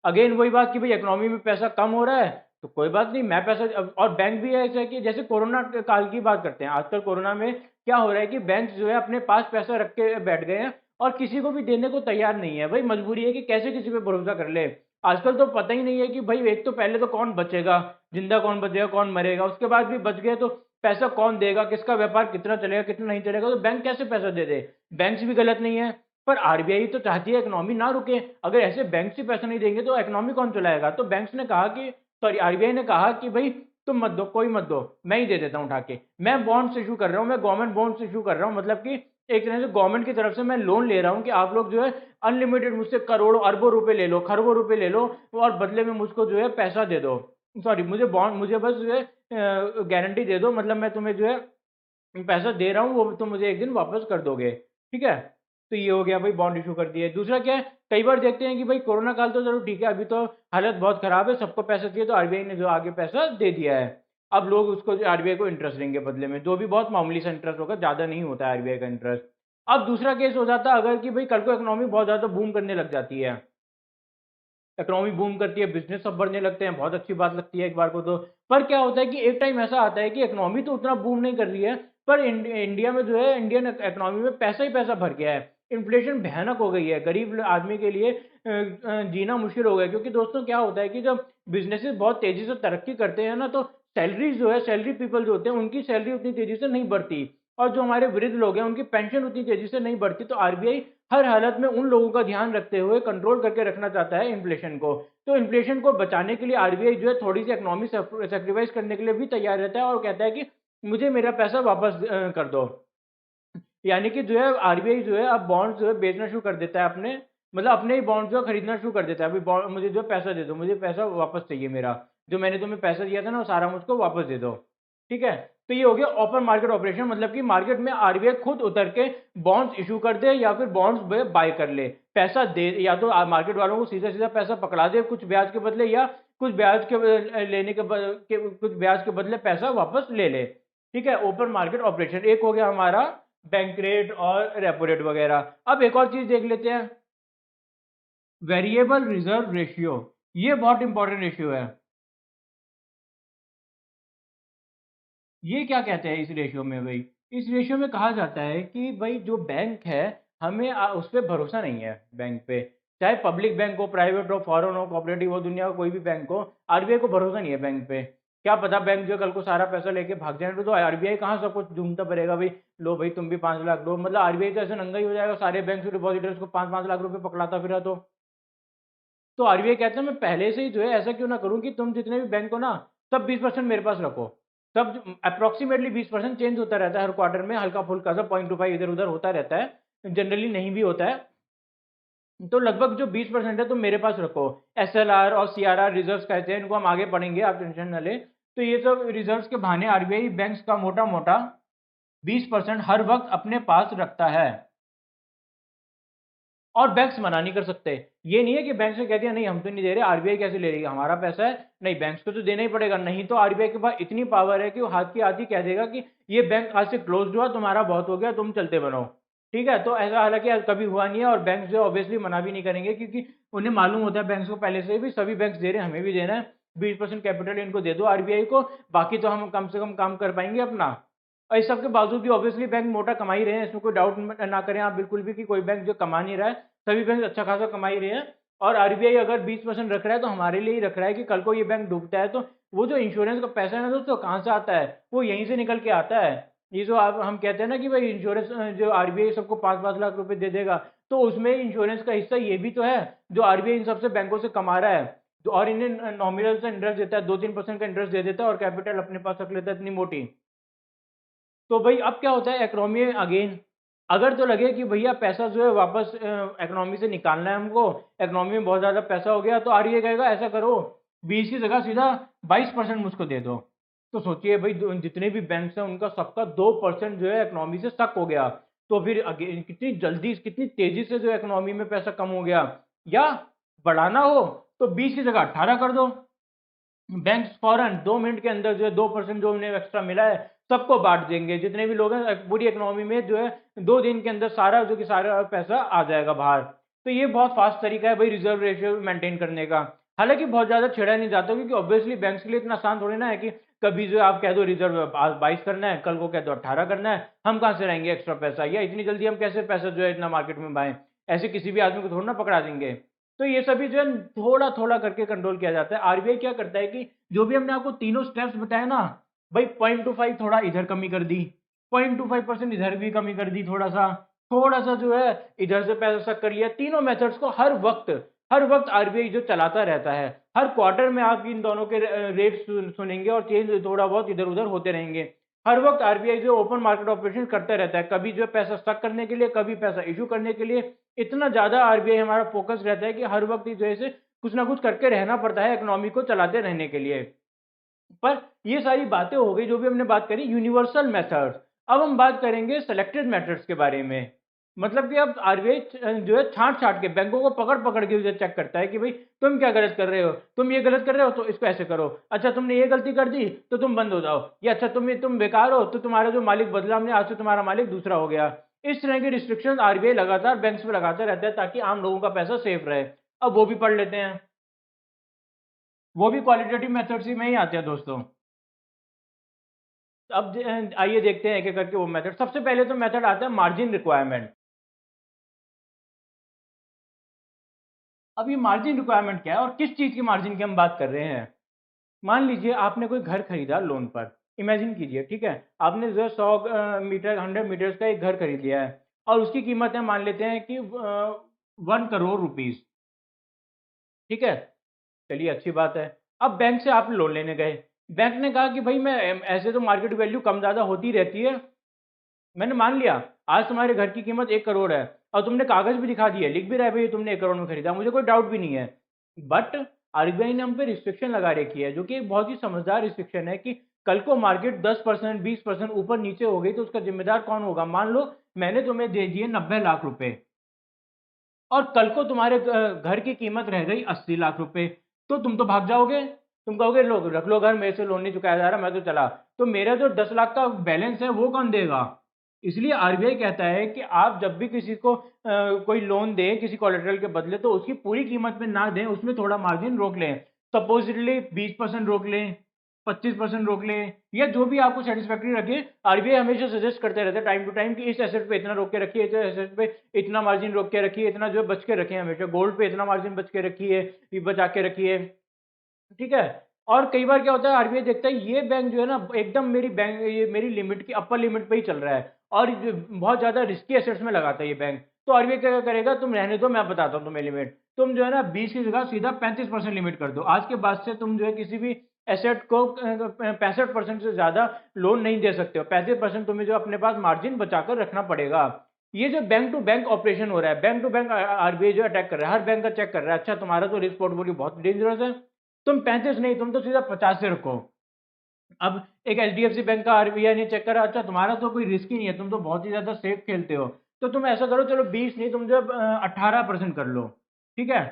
अगेन वही बात कि भाई इकोनॉमी में पैसा कम हो रहा है, तो कोई बात नहीं, मैं पैसा और बैंक भी ऐसा है कि जैसे कोरोना काल की बात करते हैं, आजकल कोरोना में क्या हो रहा है कि बैंक जो है अपने पास पैसा रख के बैठ गए हैं और किसी को भी देने को तैयार नहीं है। भाई मजबूरी है कि कैसे किसी पे भरोसा कर ले। आजकल तो पता ही नहीं है कि भाई एक तो पहले तो कौन बचेगा, जिंदा कौन बचेगा, कौन मरेगा, उसके बाद भी बच गए तो पैसा कौन देगा, किसका व्यापार कितना चलेगा कितना नहीं चलेगा, तो बैंक कैसे पैसा दे दे। बैंक भी गलत नहीं है, पर आरबीआई तो चाहती है इकोनॉमी ना रुके। अगर ऐसे बैंक से पैसा नहीं देंगे तो इकोनॉमी कौन चलाएगा। तो बैंक्स ने कहा कि सॉरी आरबीआई ने कहा कि भाई तुम मत दो, कोई मत दो, मैं ही दे देता हूँ उठा के, मैं बॉन्ड्स इशू कर रहा हूँ, मैं गवर्नमेंट बॉन्ड्स इशू कर रहा हूँ, मतलब कि एक तरह से गवर्नमेंट की तरफ से मैं लोन ले रहा हूँ कि आप लोग जो है अनलिमिटेड मुझसे करोड़ों अरबों रुपए ले लो, खरबों रुपए ले लो और बदले में मुझको जो है पैसा दे दो। सॉरी, मुझे बॉन्ड, मुझे बस जो है गारंटी दे दो, मतलब मैं तुम्हें जो है पैसा दे रहा हूँ, वो तुम मुझे एक दिन वापस कर दोगे। ठीक है, तो ये हो गया भाई, बॉन्ड इशू कर दिए। दूसरा क्या है, कई बार देखते हैं कि भाई कोरोना काल तो चलो ठीक है, अभी तो हालत बहुत खराब है, सबको पैसा चाहिए, तो आरबीआई ने जो आगे पैसा दे दिया है। अब लोग उसको आरबीआई को इंटरेस्ट देंगे बदले में, जो भी बहुत मामूली सा इंटरेस्ट होगा, ज्यादा नहीं होता है आरबीआई का इंटरेस्ट। अब दूसरा केस हो जाता है अगर कि भाई कल को इकोनॉमी बहुत ज्यादा बूम करने लग जाती है, इकोनॉमी बूम करती है, बिजनेस सब बढ़ने लगते हैं, बहुत अच्छी बात लगती है एक बार को तो। पर क्या होता है कि एक टाइम ऐसा आता है कि इकोनॉमी तो उतना बूम नहीं कर रही है, पर इंडिया में जो है, इंडियन इकोनॉमी में पैसा ही पैसा भर गया है, इन्फ्लेशन भयानक हो गई है, गरीब आदमी के लिए जीना मुश्किल हो गया है। क्योंकि दोस्तों क्या होता है कि जब बिजनेसेस बहुत तेजी से तरक्की करते हैं ना, तो सैलरीज जो है, सैलरी पीपल जो होते हैं, उनकी सैलरी उतनी तेजी से नहीं बढ़ती, और जो हमारे वृद्ध लोग हैं उनकी पेंशन उतनी तेजी से नहीं बढ़ती। तो आरबीआई हर हालत में उन लोगों का ध्यान रखते हुए कंट्रोल करके रखना चाहता है इन्फ्लेशन को। तो इन्फ्लेशन को बचाने के लिए आरबीआई जो है थोड़ी सी इकोनॉमी सेक्रीफाइस करने के लिए भी तैयार रहता है, और कहता है कि मुझे मेरा पैसा वापस कर दो। यानी कि जो है आरबीआई जो है अब बॉन्ड जो है बेचना शुरू कर देता है अपने, मतलब अपने ही बॉन्ड जो है खरीदना शुरू कर देता है। अभी बॉन्ड, मुझे जो पैसा दे दो, मुझे पैसा वापस चाहिए, मेरा जो मैंने तुम्हें पैसा दिया था ना, वो सारा मुझको वापस दे दो। ठीक है, तो ये हो गया ओपन मार्केट ऑपरेशन, मतलब कि मार्केट में आरबीआई खुद उतर के बॉन्ड्स इशू कर दे या फिर बॉन्ड्स बाय कर ले, पैसा दे, या तो मार्केट वालों को सीधा सीधा पैसा पकड़ा दे कुछ ब्याज के बदले, या कुछ ब्याज के लेने कुछ ब्याज के बदले पैसा वापस ले ले। ठीक है, ओपन मार्केट ऑपरेशन एक हो गया हमारा, बैंक रेट और रेपो रेट वगैरह। अब एक और चीज देख लेते हैं, वेरिएबल रिजर्व रेशियो। ये बहुत इंपॉर्टेंट रेशियो है। ये क्या कहते हैं इस रेशियो में भाई, इस रेशियो में कहा जाता है कि भाई जो बैंक है, हमें उस पर भरोसा नहीं है, बैंक पे, चाहे पब्लिक बैंक हो, प्राइवेट हो, फॉरेन हो, कोऑपरेटिव हो, दुनिया का कोई भी बैंक हो, आरबीआई को भरोसा नहीं है बैंक पे। क्या पता बैंक जो कल को सारा पैसा लेके भाग जाए, तो आरबीआई कहाँ सब कुछ ढूंढता पड़ेगा भाई, लो भाई तुम भी 5 लाख दो, मतलब आरबीआई तो ऐसे नंगा ही हो जाएगा, सारे बैंक से डिपॉजिटर्स को 5-5 लाख रुपए पकड़ाता फिरा तो आरबीआई कहता है मैं पहले से ही जो है ऐसा क्यों ना करूं कि तुम जितने भी बैंक हो ना, सब 20% मेरे पास रखो। सब अप्रोक्सीमेटली 20% चेंज होता रहता है हर क्वार्टर में, हल्का फुल्का सा 0.25 इधर उधर होता रहता है, जनरली नहीं भी होता है। तो लगभग जो 20% है तुम मेरे पास रखो। एसएलआर और सीआरआर रिजर्व्स कहते हैं, इनको हम आगे पढ़ेंगे, आप टेंशन न ले। तो ये सब रिजर्व्स के बहाने आरबीआई बैंक्स का मोटा मोटा 20% हर वक्त अपने पास रखता है, और बैंक्स मना नहीं कर सकते। ये नहीं है कि बैंक से कह दिया नहीं हम तो नहीं दे रहे, आरबीआई कैसे ले रही है, हमारा पैसा है, नहीं बैंक्स को तो देना ही पड़ेगा। नहीं, तो आरबीआई के पास इतनी पावर है कि वो हाथ की हाथ ही कह देगा कि ये बैंक आज से क्लोज हुआ, तुम्हारा बहुत हो गया, तुम चलते बनो। ठीक है, तो ऐसा हालांकि आज कभी हुआ नहीं है, और बैंक जो ऑब्वियसली मना भी नहीं करेंगे, क्योंकि उन्हें मालूम होता है बैंक्स को पहले से भी, सभी बैंक्स दे रहे हैं, हमें भी देना है, 20% कैपिटल इनको दे दो आरबीआई को, बाकी तो हम कम से कम काम कर पाएंगे अपना। और इस सब के बावजूद भी ऑब्वियसली बैंक मोटा कमा ही रहे हैं, इसमें कोई डाउट ना करें आप बिल्कुल भी कि कोई बैंक जो कमा नहीं रहा है, सभी बैंक अच्छा खासा कमा ही रहे हैं। और आरबीआई अगर 20% रख रहा है तो हमारे लिए ही रख रहा है कि कल को ये बैंक डूबता है तो वो जो इंश्योरेंस का पैसा है ना दोस्तों, कहाँ से आता है, वो यहीं से निकल के आता है। ये जो आप हम कहते हैं ना कि भाई इंश्योरेंस, जो आरबीआई सबको 5-5 लाख रुपए दे देगा, तो उसमें इंश्योरेंस का हिस्सा ये भी तो है जो आरबीआई इन सबसे बैंकों से कमा रहा है, और इन्हें नॉमिनल से इंटरेस्ट देता है, 2-3% का इंटरेस्ट दे देता है, और कैपिटल अपने पास रख लेता है इतनी मोटी। तो भाई अब क्या होता है इकोनॉमी में अगेन, अगर तो लगे कि भैया पैसा जो है वापस इकोनॉमी से निकालना है हमको, इकोनॉमी में बहुत ज़्यादा पैसा हो गया, तो आरबीआई कहेगा ऐसा करो, 20 की जगह सीधा 22% मुझको दे दो। तो सोचिए भाई जितने भी बैंक हैं उनका सबका 2% जो है इकोनॉमी से स्टक हो गया, तो फिर अगेन कितनी जल्दी कितनी तेजी से जो इकोनॉमी में पैसा कम हो गया। या बढ़ाना हो तो 20 की जगह 18 कर दो, बैंक्स फौरन 2 मिनट के अंदर जो है 2% जो उन्हें एक्स्ट्रा मिला है सबको बांट देंगे, जितने भी लोग हैं पूरी इकोनॉमी में जो है 2 दिन के अंदर सारा जो कि सारा पैसा आ जाएगा बाहर। तो ये बहुत फास्ट तरीका है भाई रिजर्व रेशियो मेंटेन करने का। हालांकि बहुत ज्यादा छेड़ा नहीं जाता, क्योंकि ऑब्वियसली बैंक्स के लिए इतना आसान थोड़ी ना है कि कभी जो आप कह दो रिजर्व 22 करना है, कल को कह दो 18 करना है, हम कहाँ से रहेंगे एक्स्ट्रा पैसा, या इतनी जल्दी हम कैसे पैसा जो है इतना मार्केट में बाएं, ऐसे किसी भी आदमी को थोड़ा ना पकड़ा देंगे। तो ये सभी जो है थोड़ा थोड़ा करके कंट्रोल किया जाता है। आरबीआई क्या करता है कि जो भी हमने आपको तीनों स्टेप्स बताए ना, भाई 0.25 थोड़ा इधर कमी कर दी, 0.25% इधर भी कमी कर दी, थोड़ा सा जो है इधर से पैसा कर लिया, तीनों मेथड्स को हर वक्त आरबीआई जो चलाता रहता है। हर क्वार्टर में आप इन दोनों के रेट सुनेंगे, और चेंज थोड़ा बहुत इधर उधर होते रहेंगे। हर वक्त आरबीआई जो ओपन मार्केट ऑपरेशन करते रहता है, कभी जो है पैसा स्टक करने के लिए, कभी पैसा इशू करने के लिए। इतना ज़्यादा आरबीआई हमारा फोकस रहता है कि हर वक्त ही जो है से कुछ ना कुछ करके रहना पड़ता है इकोनॉमी को चलाते रहने के लिए। पर ये सारी बातें हो गई जो भी हमने बात करी यूनिवर्सल मेथड्स। अब हम बात करेंगे सेलेक्टेड मेथड्स के बारे में। मतलब कि अब आरबीआई जो है छांट छांट के बैंकों को पकड़ पकड़ के उसे चेक करता है कि भाई तुम क्या गलत कर रहे हो, तुम ये गलत कर रहे हो तो इसको ऐसे करो, अच्छा तुमने ये गलती कर दी तो तुम बंद हो जाओ, या अच्छा तुम बेकार हो तो तुम्हारा जो मालिक बदला हमने, आज से तुम्हारा मालिक दूसरा हो गया। इस तरह की रिस्ट्रिक्शन आरबीआई लगातार बैंक्स पे लगाते रहते हैं ताकि आम लोगों का पैसा सेफ रहे। अब वो भी पढ़ लेते हैं, वो भी क्वालिटेटिव मेथड्स ही में ही आते हैं दोस्तों। अब आइए देखते हैं एक एक करके वो मेथड। सबसे पहले तो मेथड आता है मार्जिन रिक्वायरमेंट। अब ये मार्जिन रिक्वायरमेंट क्या है और किस चीज़ की मार्जिन की हम बात कर रहे हैं। मान लीजिए आपने कोई घर खरीदा लोन पर, इमेजिन कीजिए, ठीक है, आपने जो है 100 मीटर 100 मीटर्स का एक घर खरीद लिया है और उसकी कीमत है, मान लेते हैं कि 1 करोड़ रुपीज़, ठीक है। चलिए अच्छी बात है। अब बैंक से आप लोन लेने गए, बैंक ने कहा कि भाई मैं ऐसे तो मार्केट वैल्यू कम ज़्यादा होती रहती है, मैंने मान लिया आज तुम्हारे घर की कीमत 1 करोड़ है और तुमने कागज भी दिखा दिया, लिख भी रहा है भाई तुमने 1 करोड़ में खरीदा, मुझे कोई डाउट भी नहीं है। बट आरबीआई ने हम पे रिस्ट्रिक्शन लगा रखी है जो कि एक बहुत ही समझदार रिस्ट्रिक्शन है कि कल को मार्केट 10% 20% ऊपर नीचे हो गई तो उसका जिम्मेदार कौन होगा। मान लो मैंने तुम्हें दे दिए 90 लाख रुपए और कल को तुम्हारे घर की कीमत रह गई 80 लाख रुपए, तो तुम तो भाग जाओगे, तुम कहोगे लो रख लो घर, मेरे से लोन नहीं चुकाया जा रहा, मैं तो चला। तो मेरा जो 10 लाख का बैलेंस है वो कौन देगा। इसलिए आरबीआई कहता है कि आप जब भी किसी को कोई लोन दें किसी कोलेटरल के बदले तो उसकी पूरी कीमत में ना दें, उसमें थोड़ा मार्जिन रोक लें। सपोजिटली 20% रोक लें, 25% रोक लें, या जो भी आपको सेटिस्फैक्ट्री रखे। आरबीआई हमेशा सजेस्ट करते रहते हैं टाइम टू टाइम कि इस एसेट पे इतना रोक के रखिए, इस एसेट पे इतना मार्जिन रोक के रखिए, इतना जो है बच के रखें, हमेशा गोल्ड पे इतना मार्जिन बच के रखिए, ये बचा के रखिए, ठीक है। और कई बार क्या होता है आरबीआई देखता है ये बैंक जो है ना एकदम मेरी बैंक ये मेरी लिमिट की अपर लिमिट पे ही चल रहा है और बहुत ज्यादा रिस्की एसेट्स में लगाता है ये बैंक, तो आरबीआई क्या करेगा, तुम रहने दो, मैं बताता हूँ तुम्हें लिमिट, तुम जो है ना 20 की जगह सीधा 35% लिमिट कर दो, आज के बाद से तुम जो है किसी भी एसेट को 65% से ज्यादा लोन नहीं दे सकते हो, 35% तुम्हें जो अपने पास मार्जिन बचाकर रखना पड़ेगा। ये जो बैंक टू बैंक ऑपरेशन हो रहा है, बैंक टू बैंक आरबीआई जो अटैक कर रहा है, हर बैंक का चेक कर रहा है, अच्छा तुम्हारा तो रिस्क पोर्टफोलियो बहुत डेंजरस है, तुम 35 नहीं, तुम तो सीधा 50 से रखो। अब एक एचडीएफसी बैंक का आरबीआई ने चेक करा, अच्छा तुम्हारा तो कोई रिस्क ही नहीं है, तुम तो बहुत ही ज्यादा सेफ खेलते हो, तो तुम ऐसा करो चलो 20 नहीं, तुम जो 18% कर लो, ठीक है।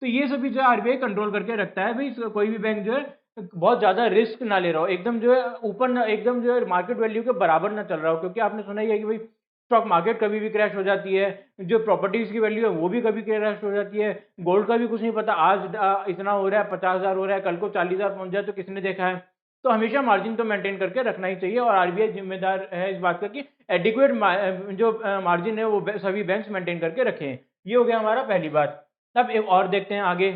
तो ये सभी जो आरबीआई कंट्रोल करके रखता है भाई कोई भी बैंक जो है बहुत ज्यादा रिस्क ना ले रहा हो, एकदम जो है ऊपर ना, एकदम जो है मार्केट वैल्यू के बराबर ना चल रहा हो, क्योंकि आपने सुना ही है कि भाई स्टॉक मार्केट कभी भी क्रैश हो जाती है, जो प्रॉपर्टीज की वैल्यू है वो भी कभी क्रैश हो जाती है, गोल्ड का भी कुछ नहीं पता, आज इतना हो रहा है 50,000 हो रहा है, कल को 40,000 पहुंच जाए तो किसने देखा है। तो हमेशा मार्जिन तो मेंटेन करके रखना ही चाहिए और आरबीआई जिम्मेदार है इस बात का कि एडिक्वेट जो मार्जिन है वो सभी बैंक्स मेंटेन करके रखें। ये हो गया हमारा पहली बात। अब एक और देखते हैं आगे।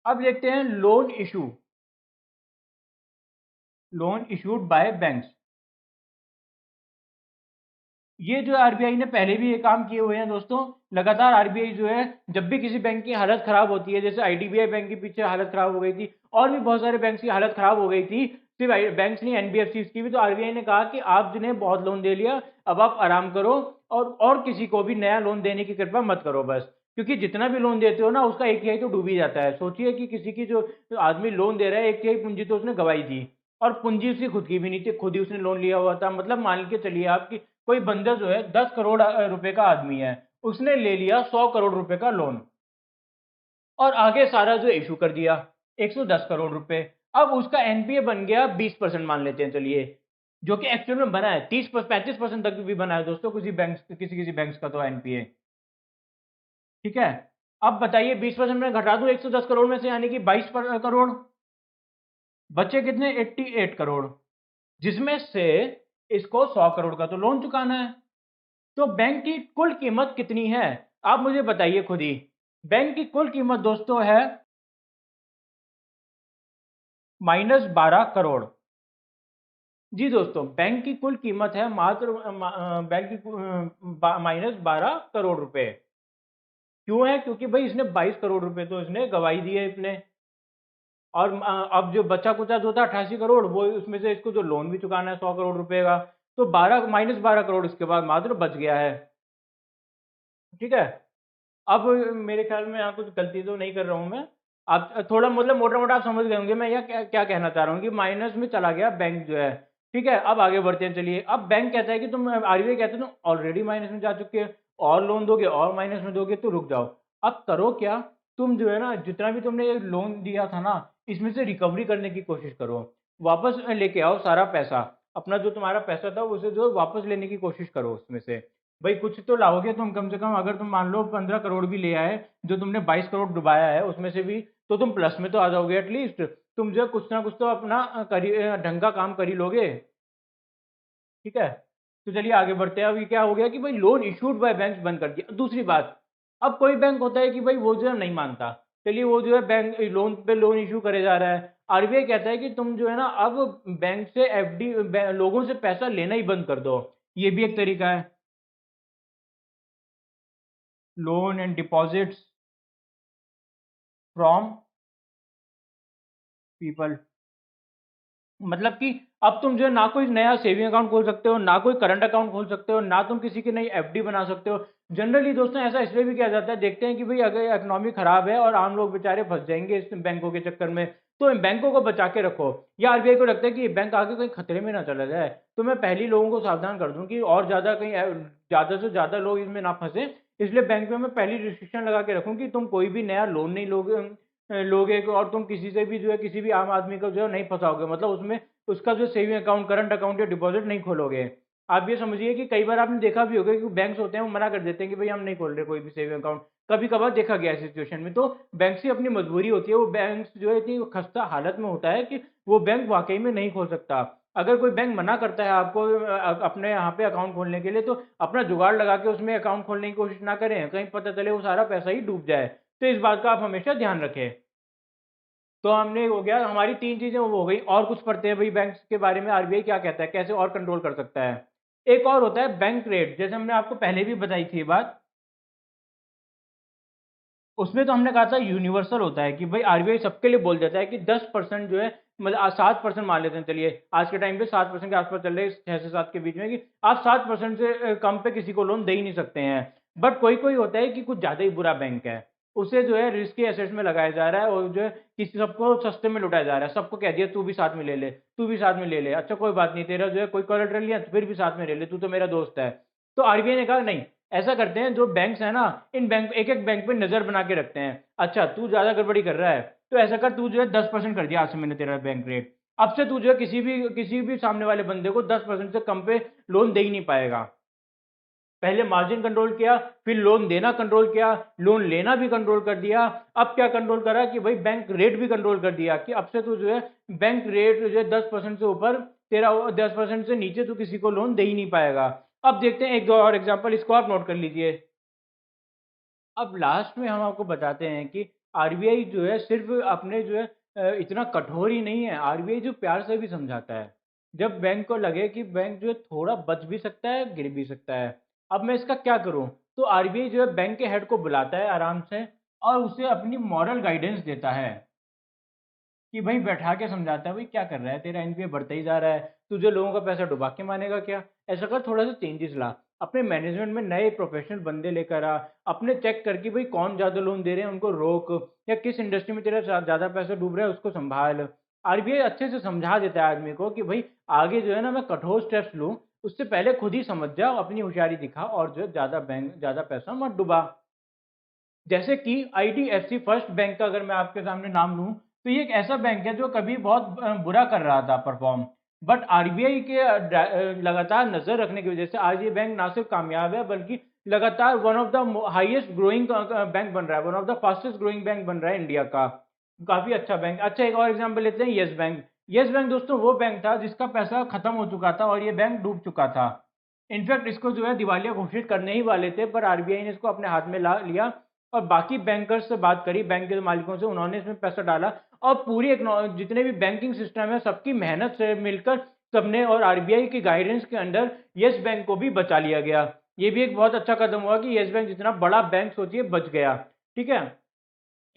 अब देखते हैं loan issue, loan issued by banks. ये जो आरबीआई ने पहले भी ये काम किए हुए हैं दोस्तों। लगातार आरबीआई जो है जब भी किसी बैंक की हालत खराब होती है, जैसे आईडीबीआई बैंक की पीछे हालत खराब हो गई थी और भी बहुत सारे बैंक की हालत खराब हो गई थी, सिर्फ बैंक नहीं एनबीएफसी की भी, तो आरबीआई ने कहा कि आप जिन्हें बहुत लोन दे लिया अब आप आराम करो और किसी को भी नया लोन देने की कृपा मत करो बस, क्योंकि जितना भी लोन देते हो ना उसका एक तिहाई तो डूब ही जाता है। सोचिए कि किसी की जो आदमी लोन दे रहा है एक तिहाई पूंजी तो उसने गवाई दी, और पूंजी उसकी खुद की भी नहीं थी, खुद ही उसने लोन लिया हुआ था। मतलब मान के चलिए आपकी कोई बंदा जो है 10 करोड़ रुपए का आदमी है, उसने ले लिया 100 करोड़ रुपए का लोन और आगे सारा जो इशू कर दिया 110 करोड़ रुपए। अब उसका एनपीए बन गया 20% मान लेते हैं चलिए, जो कि एक्चुअल में बना है 30 35% तक भी बना है दोस्तों किसी किसी बैंक्स का तो एनपीए, ठीक है। अब बताइए 20% में घटा दूं 110 करोड़ में से, यानी कि 22 करोड़, बचे कितने 88 करोड़, जिसमें से इसको 100 करोड़ का तो लोन चुकाना है। तो बैंक की कुल कीमत कितनी है, आप मुझे बताइए खुद ही। बैंक की कुल कीमत दोस्तों है -12 करोड़। जी दोस्तों, बैंक की कुल कीमत है मात्र बैंक की -12 करोड़ रुपए। क्यों है, क्योंकि भाई इसने 22 करोड़ रुपए तो इसने गवाही दिए इसने, और अब जो बचा कुचा जो था 88 करोड़, वो उसमें से इसको जो लोन भी चुकाना है 100 करोड़ रुपए का, तो 12 - 12 करोड़ इसके बाद मात्र बच गया है। ठीक है। अब मेरे ख्याल में यहाँ कुछ गलती तो नहीं कर रहा हूँ मैं। आप थोड़ा मतलब मोटा मोटा आप समझ गए होंगे मैं यह क्या क्या कहना चाह रहा हूँ कि माइनस में चला गया बैंक जो है। ठीक है, अब आगे बढ़ते हैं। चलिए, अब बैंक कहता है कि तुम, आरबीआई कहता है तुम ऑलरेडी माइनस में जा चुके हो, और लोन दोगे और माइनस में दोगे तो रुक जाओ। अब करो क्या, तुम जो है ना जितना भी तुमने लोन दिया था ना, इसमें से रिकवरी करने की कोशिश करो। वापस लेके आओ सारा पैसा, अपना जो तुम्हारा पैसा था उसे जो वापस लेने की कोशिश करो उसमें से। भाई कुछ तो लाओगे तुम कम से कम, अगर तुम मान लो 15 करोड़ भी ले आए, जो तुमने 22 करोड़ डुबाया है उसमें से भी, तो तुम प्लस में तो आ जाओगे एटलीस्ट। तुम जो है कुछ ना कुछ तो अपना ढंग का काम कर ही लोगे। ठीक है। तो चलिए आगे बढ़ते हैं। अभी क्या हो गया कि भाई लोन इशूड बाय बैंक्स बंद कर दिया। दूसरी बात, अब कोई बैंक होता है कि भाई वो जो है नहीं मानता, चलिए वो जो है बैंक लोन पे लोन इशू करे जा रहा है। आरबीआई कहता है कि तुम जो है ना अब बैंक से एफडी, लोगों से पैसा लेना ही बंद कर दो। ये भी एक तरीका है, loan and deposits from people. मतलब कि अब तुम जो है ना कोई नया सेविंग अकाउंट खोल सकते हो, ना कोई करंट अकाउंट खोल सकते हो, ना तुम किसी की नई एफडी बना सकते हो। जनरली दोस्तों ऐसा इसलिए भी किया जाता है, देखते हैं कि भाई अगर इकोनॉमी खराब है और आम लोग बेचारे फंस जाएंगे इस बैंकों के चक्कर में, तो इन बैंकों को बचा के रखो। या आरबीआई को लगता है कि ये बैंक आगे कहीं खतरे में ना चला जाए, तो मैं पहले ही लोगों को सावधान कर दूं कि और ज़्यादा कहीं ज़्यादा से ज़्यादा लोग इसमें ना फंसे। इसलिए बैंक में मैं पहली रिस्ट्रिक्शन लगा के रखूँ कि तुम कोई भी नया लोन नहीं लोगे और तुम किसी से भी जो है किसी भी आम आदमी को जो है नहीं फंसाओगे, मतलब उसमें उसका जो सेविंग अकाउंट, करंट अकाउंट या डिपॉजिट नहीं खोलोगे। आप ये समझिए कि कई बार आपने देखा भी होगा कि बैंक्स होते हैं वो मना कर देते हैं कि भाई हम नहीं खोल रहे कोई भी सेविंग अकाउंट। कभी कभार देखा गया है सिचुएशन में, तो बैंक की अपनी मजबूरी होती है, वो बैंक जो है इतनी खस्ता हालत में होता है कि वो बैंक वाकई में नहीं खोल सकता। अगर कोई बैंक मना करता है आपको अपने यहाँ पे अकाउंट खोलने के लिए, तो अपना जुगाड़ लगा के उसमें अकाउंट खोलने की कोशिश ना करें, कहीं पता चले वो सारा पैसा ही डूब जाए। तो इस बात का आप हमेशा ध्यान रखें। तो हमने हो गया, हमारी तीन चीजें वो हो गई। और कुछ पढ़ते हैं भाई बैंक्स के बारे में, आरबीआई क्या कहता है, कैसे और कंट्रोल कर सकता है। एक और होता है बैंक रेट, जैसे हमने आपको पहले भी बताई थी ये बात। उसमें तो हमने कहा था यूनिवर्सल होता है कि भाई आरबीआई सबके लिए बोल देता है कि 10% जो है, मतलब 7% मान लेते हैं, चलिए आज के टाइम पे 7% के आसपास चल रहे हैं, 6 से 7 के बीच में, कि आप 7% से कम पे किसी को लोन दे ही नहीं सकते हैं। बट कोई कोई होता है कि कुछ ज्यादा ही बुरा बैंक है, उसे जो है रिस्की एसेट्स में लगाया जा रहा है, और जो है किसी सबको सस्ते में लुटाया जा रहा है। सबको कह दिया तू भी साथ में ले ले, तू भी साथ में ले ले, अच्छा कोई बात नहीं, तेरा जो है कोई कोलेटरल नहीं है तो फिर भी साथ में ले ले, तू तो मेरा दोस्त है। तो आरबीआई ने कहा नहीं, ऐसा करते हैं, जो बैंक्स है ना, इन बैंक एक एक बैंक पे नजर बना के रखते हैं। अच्छा तू ज्यादा गड़बड़ी कर रहा है, तो ऐसा कर, तू जो है 10% कर दिया आज से मैंने तेरा बैंक रेट। अब से तू जो है किसी भी सामने वाले बंदे को 10% से कम पे लोन दे ही नहीं पाएगा। पहले मार्जिन कंट्रोल किया, फिर लोन देना कंट्रोल किया, लोन लेना भी कंट्रोल कर दिया। अब क्या कंट्रोल करा कि भाई बैंक रेट भी कंट्रोल कर दिया, कि अब से तू जो है बैंक रेट जो है 10% से ऊपर, तेरा 10% से नीचे तू किसी को लोन दे ही नहीं पाएगा। अब देखते हैं एक दो और एग्जांपल, इसको आप नोट कर लीजिए। अब लास्ट में हम आपको बताते हैं कि आरबीआई जो है सिर्फ अपने जो है इतना कठोर ही नहीं है, आरबीआई जो प्यार से भी समझाता है। जब बैंक को लगे कि बैंक जो है थोड़ा बच भी सकता है, गिर भी सकता है, अब मैं इसका क्या करूं, तो आरबीआई जो है बैंक के हेड को बुलाता है आराम से, और उसे अपनी मॉरल गाइडेंस देता है, कि भाई बैठा के समझाता है, भाई क्या कर रहा है, तेरा एनपीए बढ़ता ही जा रहा है, तुझे लोगों का पैसा डुबा के मानेगा क्या। ऐसा कर, थोड़ा सा चेंजेस ला, अपने मैनेजमेंट में नए प्रोफेशनल बंदे लेकर आ, अपने चेक करके भाई कौन ज़्यादा लोन दे रहे हैं उनको रोक, या किस इंडस्ट्री में तेरा ज़्यादा पैसा डूब रहा है उसको संभाल। आरबीआई अच्छे से समझा देता है आदमी को कि भाई आगे जो है ना मैं कठोर स्टेप्स लूँ, उससे पहले खुद ही समझ जा, अपनी होशियारी दिखा, और जो है ज़्यादा पैसा मत डुबा। जैसे कि आईडीएफसी फर्स्ट बैंक का अगर मैं आपके सामने नाम लूं, तो ये एक ऐसा बैंक है जो कभी बहुत बुरा कर रहा था परफॉर्म, बट आरबीआई के लगातार नजर रखने की वजह से आज ये बैंक ना सिर्फ कामयाब है, बल्कि लगातार one of the highest growing bank बन रहा है, one of the fastest growing bank बन रहा है इंडिया का। काफी अच्छा बैंक। अच्छा एक और एग्जांपल लेते हैं, यस बैंक। यस बैंक दोस्तों वो बैंक था जिसका पैसा खत्म हो चुका था और ये बैंक डूब चुका था। इनफैक्ट इसको जो है दिवालिया घोषित करने ही वाले थे, पर आरबीआई ने इसको अपने हाथ में ला लिया, और बाकी बैंकर्स से बात करी, बैंक के मालिकों से, उन्होंने इसमें पैसा डाला, और पूरी जितने भी बैंकिंग सिस्टम है सबकी मेहनत से मिलकर सबने, और आरबीआई की गाइडेंस के अंडर यस बैंक को भी बचा लिया गया। ये भी एक बहुत अच्छा कदम हुआ कि यस बैंक जितना बड़ा बैंक सोचिए बच गया। ठीक है।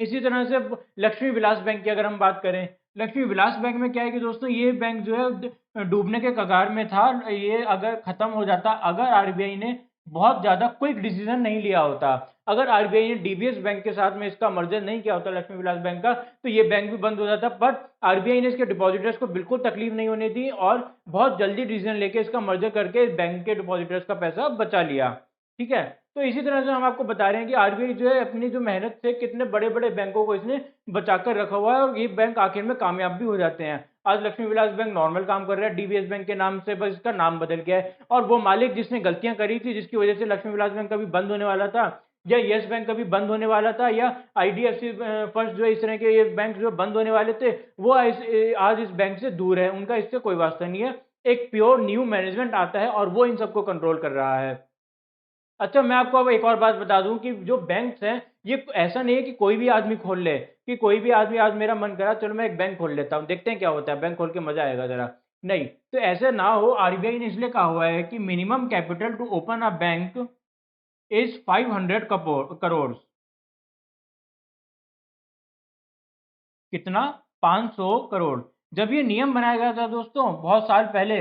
इसी तरह से लक्ष्मी विलास बैंक की अगर हम बात करें, लक्ष्मी विलास बैंक में क्या है कि दोस्तों ये बैंक जो है डूबने के कगार में था। ये अगर खत्म हो जाता अगर आरबीआई ने बहुत ज़्यादा क्विक डिसीजन नहीं लिया होता, अगर आरबीआई ने डीबीएस बैंक के साथ में इसका मर्जर नहीं किया होता लक्ष्मी विलास बैंक का, तो ये बैंक भी बंद हो जाता। बट आरबीआई ने इसके डिपॉजिटर्स को बिल्कुल तकलीफ नहीं होने दी और बहुत जल्दी डिसीजन लेके इसका मर्जर करके बैंक के डिपॉजिटर्स का पैसा बचा लिया। ठीक है, तो इसी तरह से हम आपको बता रहे हैं कि आरबीआई जो है अपनी जो मेहनत से कितने बड़े बड़े बैंकों को इसने बचाकर रखा हुआ है और ये बैंक आखिर में कामयाब भी हो जाते हैं। आज लक्ष्मी विलास बैंक नॉर्मल काम कर रहा है, डीबीएस बैंक के नाम से बस इसका नाम बदल गया है। और वो मालिक जिसने गलतियां करी थी जिसकी वजह से लक्ष्मी विलास बैंक कभी बंद होने वाला था, या यस बैंक कभी बंद होने वाला था, या आईडीएफसी फर्स्ट जो इस तरह के ये बैंक जो बंद होने वाले थे, वो आज इस बैंक से दूर है, उनका इससे कोई वास्ता नहीं है। एक प्योर न्यू मैनेजमेंट आता है और वो इन सबको कंट्रोल कर रहा है। अच्छा, मैं आपको अब एक और बात बता दूं कि जो बैंक्स हैं, ये ऐसा नहीं है कि कोई भी आदमी खोल ले, कि कोई भी आदमी आज मेरा मन करा चलो मैं एक बैंक खोल लेता हूँ, देखते हैं क्या होता है, बैंक खोल के मजा आएगा जरा। नहीं, तो ऐसे ना हो। आरबीआई ने इसलिए कहा हुआ है कि minimum capital to open a bank is 500 crore. कितना? 500 करोड़। जब ये नियम बनाया गया था दोस्तों बहुत साल पहले,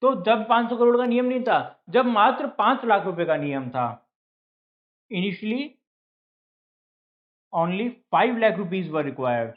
तो जब 500 करोड़ का नियम नहीं था, जब मात्र 5 लाख रुपए का नियम था। Initially only 5 lakh rupees were required।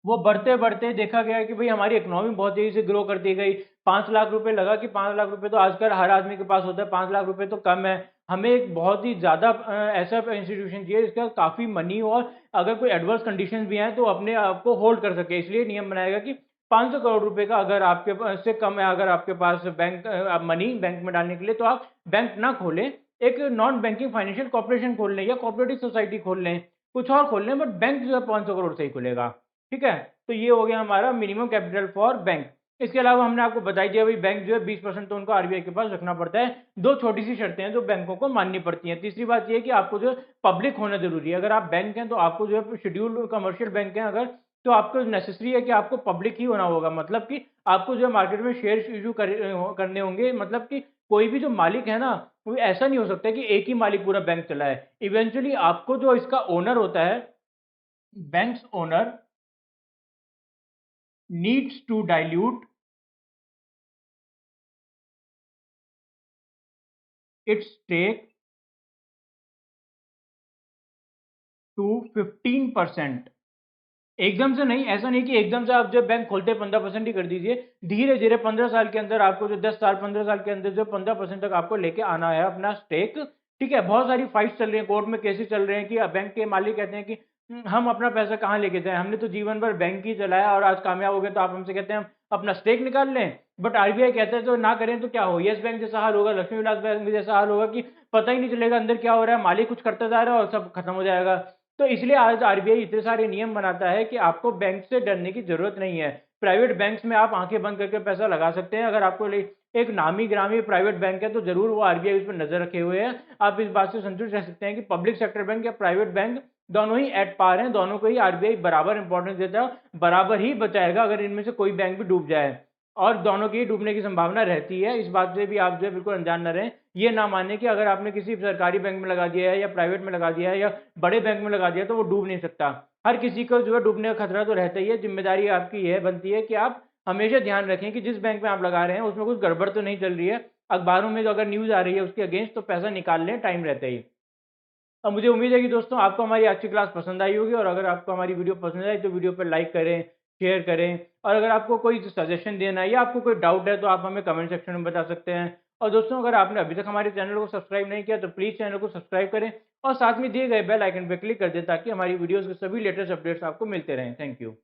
वो बढ़ते बढ़ते देखा गया कि भाई हमारी इकोनॉमी बहुत तेजी से ग्रो करती गई। 5 लाख रुपए लगा कि 5 लाख रुपए तो आजकल हर आदमी के पास होता है, 5 लाख रुपए तो कम है। हमें एक बहुत ही ज़्यादा ऐसा इंस्टीट्यूशन चाहिए जिसका काफ़ी मनी हो और अगर कोई एडवर्स कंडीशन भी हैं तो अपने आप को होल्ड कर सके। इसलिए नियम बनाया गया कि 500 करोड़ रुपए का अगर आपके पास से कम है, अगर आपके पास बैंक मनी बैंक में डालने के लिए, तो आप बैंक ना खोलें, एक नॉन बैंकिंग फाइनेंशियल कॉर्पोरेशन खोल लें या कोऑपरेटिव सोसाइटी खोल लें, कुछ और खोल लें, बट बैंक जो है 500 करोड़ से ही खुलेगा। ठीक है, तो ये हो गया हमारा मिनिमम कैपिटल फॉर बैंक। इसके अलावा हमने आपको बताई दिया भाई बैंक जो है 20% तो उनको आरबीआई के पास रखना पड़ता है। दो छोटी सी शर्तें हैं जो बैंकों को माननी पड़ती हैं। तीसरी बात ये है कि आपको जो पब्लिक होना जरूरी है। अगर आप बैंक हैं तो आपको जो है शेड्यूल कमर्शियल बैंक हैं अगर, तो आपको नेसेसरी है कि आपको पब्लिक ही होना होगा। मतलब कि आपको जो है मार्केट में शेयर इशू करने होंगे। मतलब कि कोई भी जो मालिक है ना, वो ऐसा नहीं हो सकता कि एक ही मालिक पूरा बैंक चलाए। इवेंचुअली आपको जो इसका ओनर होता है, banks owner needs to dilute its stake to 15%। एकदम से नहीं, ऐसा नहीं कि एकदम से आप जब बैंक खोलते 15% ही कर दीजिए। धीरे धीरे 15 साल के अंदर आपको जो 10 साल 15 साल के अंदर जो 15% तक आपको लेके आना है अपना स्टेक। ठीक है, बहुत सारी फाइट्स चल रही हैं, कोर्ट में केसेस चल रहे हैं कि बैंक के मालिक कहते हैं कि हम अपना पैसा कहाँ लेके जाएं, हमने तो जीवन भर बैंक ही चलाया और आज कामयाब हो गए, तो आप हमसे कहते हैं हम अपना स्टेक निकाल लें। बट आरबीआई कहता है तो ना करें तो क्या हो, यस बैंक जैसा हाल होगा, लक्ष्मी विलास बैंक जैसा हाल होगा कि पता ही नहीं चलेगा अंदर क्या हो रहा है, मालिक कुछ करता जा रहा है और सब खत्म हो जाएगा। तो इसलिए आज आरबीआई इतने सारे नियम बनाता है कि आपको बैंक से डरने की जरूरत नहीं है। प्राइवेट बैंक्स में आप आंखें बंद करके पैसा लगा सकते हैं। अगर आपको एक नामी ग्रामी प्राइवेट बैंक है तो जरूर वो आरबीआई उस पर नजर रखे हुए है। आप इस बात से संतुष्ट रह सकते हैं कि पब्लिक सेक्टर बैंक या प्राइवेट बैंक दोनों ही एट पार हैं, दोनों को ही आरबीआई बराबर इंपॉर्टेंस देता है, बराबर ही बचाएगा अगर इनमें से कोई बैंक भी डूब जाए। और दोनों की डूबने की संभावना रहती है, इस बात से भी आप जो है बिल्कुल अनजान न रहें। ये ना माने कि अगर आपने किसी सरकारी बैंक में लगा दिया है या प्राइवेट में लगा दिया है या बड़े बैंक में लगा दिया तो वो डूब नहीं सकता। हर किसी को जो है डूबने का खतरा तो रहता ही है। जिम्मेदारी आपकी यह बनती है कि आप हमेशा ध्यान रखें कि जिस बैंक में आप लगा रहे हैं उसमें कुछ गड़बड़ तो नहीं चल रही है। अखबारों में जो अगर न्यूज़ आ रही है उसके अगेंस्ट, तो पैसा निकाल लें टाइम रहते ही। और मुझे उम्मीद है कि दोस्तों आपको हमारी आज की क्लास पसंद आई होगी, और अगर आपको हमारी वीडियो पसंद आई तो वीडियो पर लाइक करें, शेयर करें, और अगर आपको कोई सजेशन देना है या आपको कोई डाउट है तो आप हमें कमेंट सेक्शन में बता सकते हैं। और दोस्तों, अगर आपने अभी तक हमारे चैनल को सब्सक्राइब नहीं किया तो प्लीज़ चैनल को सब्सक्राइब करें और साथ में दिए गए बेल आइकन पर क्लिक कर दें ताकि हमारी वीडियोज़ के सभी लेटेस्ट अपडेट्स आपको मिलते रहें। Thank you.